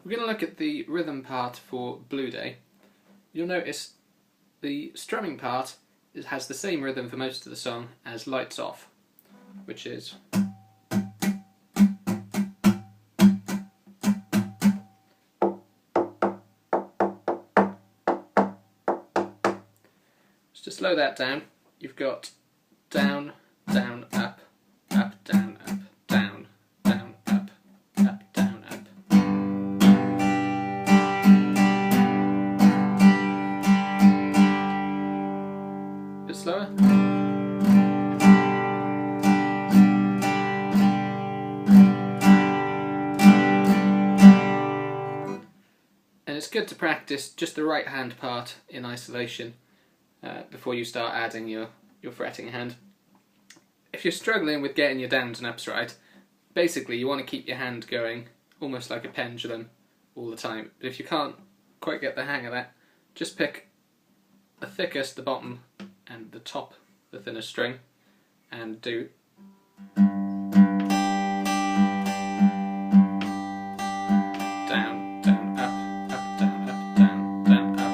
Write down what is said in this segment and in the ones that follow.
We're going to look at the rhythm part for Blue Day. You'll notice the strumming part has the same rhythm for most of the song as Lights Off, which is just to slow that down, you've got down, down, up, up, down, up, down, down, up, up, down, up. A bit slower. And it's good to practice just the right hand part in isolation before you start adding your fretting hand. If you're struggling with getting your downs and ups right, basically you want to keep your hand going almost like a pendulum all the time. But if you can't quite get the hang of that, just pick the thickest, the bottom, and the top, the thinnest string, and do down, down, up, up, down, up, down, down, up, up, down, up.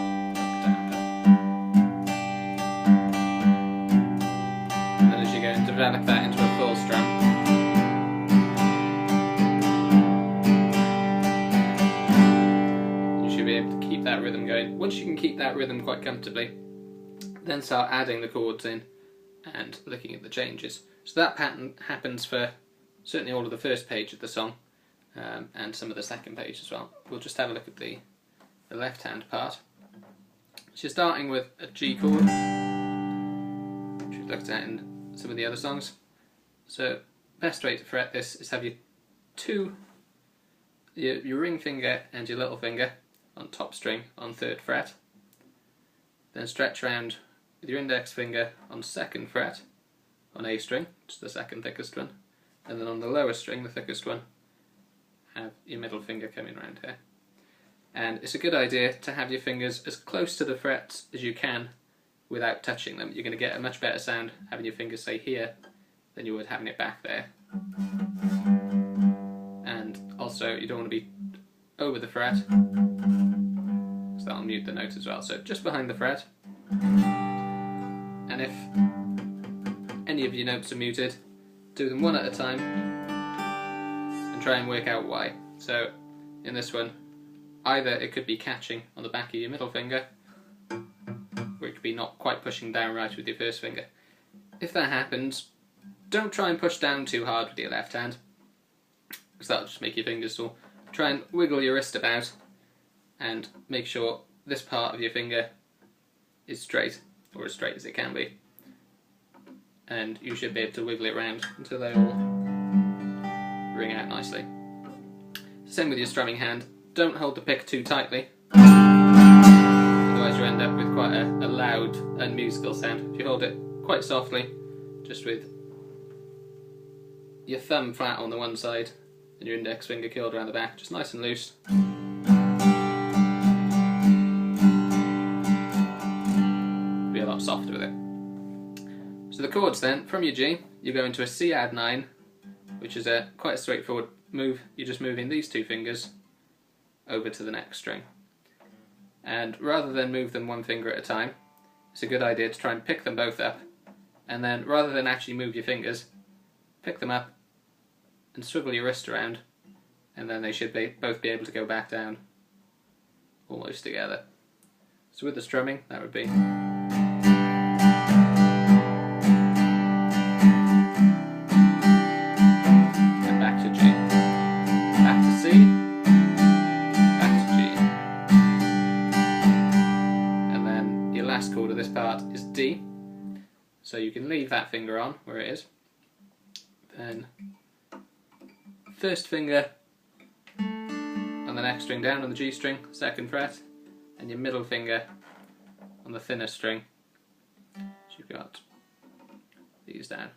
And then as you go and develop that into a full strum, you should be able to keep that rhythm going. Once you can keep that rhythm quite comfortably, then start adding the chords in and looking at the changes. So that pattern happens for certainly all of the first page of the song, and some of the second page as well. We'll just have a look at the left hand part. So you're starting with a G chord, which we've looked at in some of the other songs. So best way to fret this is have your ring finger and your little finger on top string on 3rd fret, then stretch around with your index finger on 2nd fret on A string, which is the second thickest one, and then on the lower string, the thickest one, have your middle finger coming around here. And it's a good idea to have your fingers as close to the frets as you can without touching them. You're going to get a much better sound having your fingers, say, here than you would having it back there. And also you don't want to be over the fret, because that'll mute the note as well. So just behind the fret. And if any of your notes are muted, do them one at a time and try and work out why. So in this one, either it could be catching on the back of your middle finger, or it could be not quite pushing down right with your first finger. If that happens, don't try and push down too hard with your left hand, because that'll just make your fingers sore. Try and wiggle your wrist about and make sure this part of your finger is straight, or as straight as it can be, and you should be able to wiggle it around until they all ring out nicely. Same with your strumming hand. Don't hold the pick too tightly, otherwise you end up with quite a loud, unmusical sound. If you hold it quite softly, just with your thumb flat on the one side and your index finger curled around the back, just nice and loose, be a lot softer with it. So the chords then, from your G, you go into a C add 9, which is quite a straightforward move. You're just moving these two fingers over to the next string. And rather than move them one finger at a time, it's a good idea to try and pick them both up, and then rather than actually move your fingers, pick them up and swivel your wrist around, and then they should both be able to go back down almost together. So with the strumming, that would be chord of this part is D, so you can leave that finger on where it is, then first finger on the next string down on the G string, 2nd fret, and your middle finger on the thinner string, so you've got these down.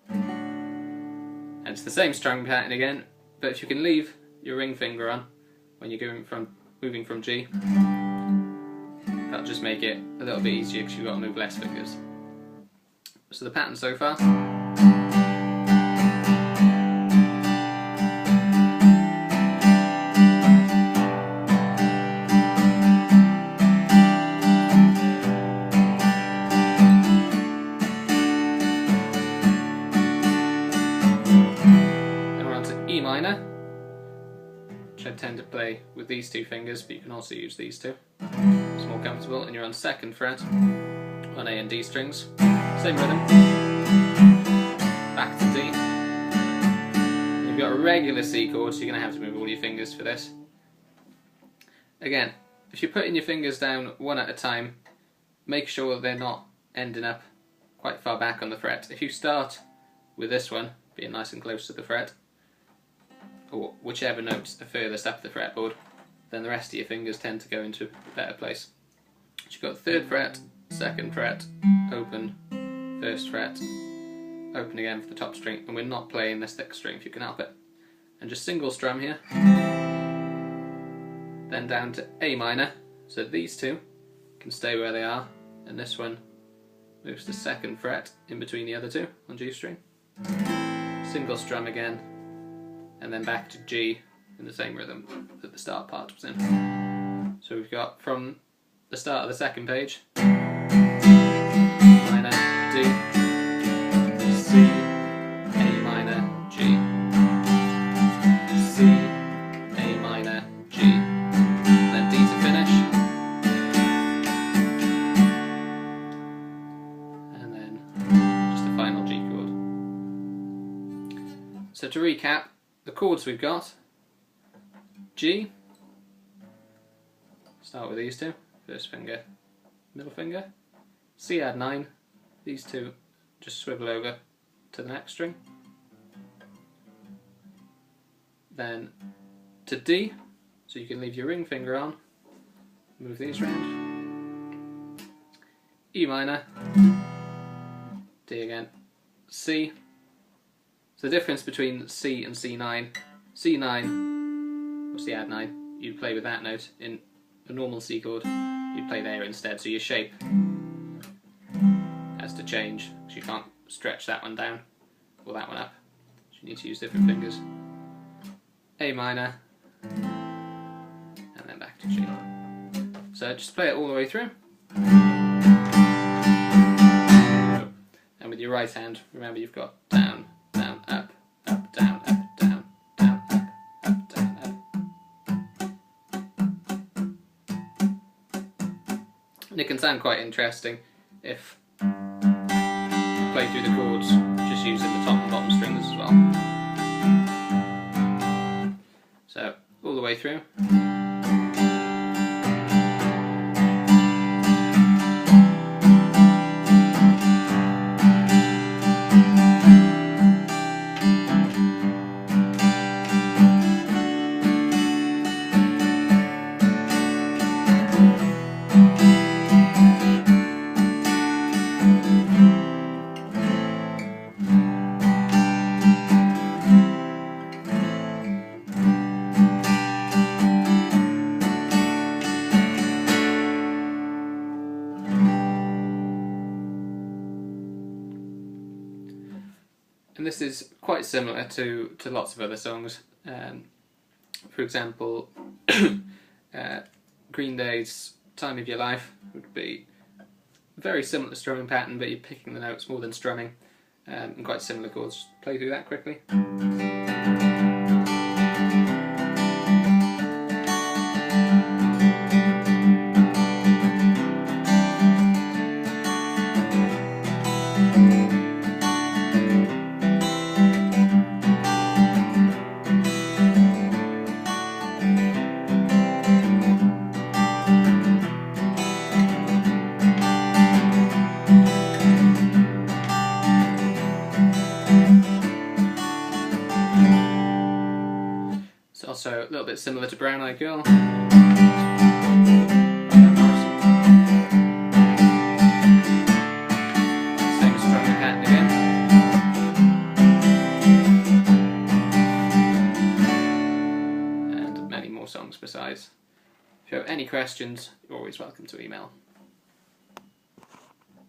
And it's the same strumming pattern again, but if you can leave your ring finger on when you're moving from G, that'll just make it a little bit easier because you've got to move less fingers. So the pattern so far. which I tend to play with these two fingers, but you can also use these two. It's more comfortable, and you're on 2nd fret on A and D strings. Same rhythm. Back to D. You've got a regular C chord, so you're going to have to move all your fingers for this. Again, if you're putting your fingers down one at a time, make sure they're not ending up quite far back on the fret. If you start with this one, being nice and close to the fret, or whichever notes are furthest up the fretboard, then the rest of your fingers tend to go into a better place. So you've got 3rd fret, 2nd fret, open, 1st fret, open again for the top string, and we're not playing this thick string if you can help it. And just single strum here, then down to A minor, so these two can stay where they are, and this one moves to 2nd fret in between the other two on G string. Single strum again, and then back to G in the same rhythm that the start part was in. So we've got from the start of the 2nd page, minor, D, C, A minor, G, C, A minor, G, then D to finish, and then just the final G chord. So to recap, the chords we've got: G, start with these two, 1st finger, middle finger, C add 9, these two just swivel over to the next string, then to D, so you can leave your ring finger on, move these round, E minor, D again, C. So the difference between C and C9, C9, or C add 9, you'd play with that note. In a normal C chord, you'd play there instead, so your shape has to change, because you can't stretch that one down, or that one up, so you need to use different fingers. A minor, and then back to G. So just play it all the way through. And with your right hand, remember you've got down, down, up, up, down, up, down, down, up, down, up. And it can sound quite interesting if you play through the chords just using the top and bottom strings as well. So, all the way through. And this is quite similar to lots of other songs. For example, Green Day's Time of Your Life would be a very similar strumming pattern, but you're picking the notes more than strumming, and quite similar chords. Play through that quickly. Also a little bit similar to Brown Eyed Girl. Same strumming pattern again. And many more songs besides. If you have any questions, you're always welcome to email.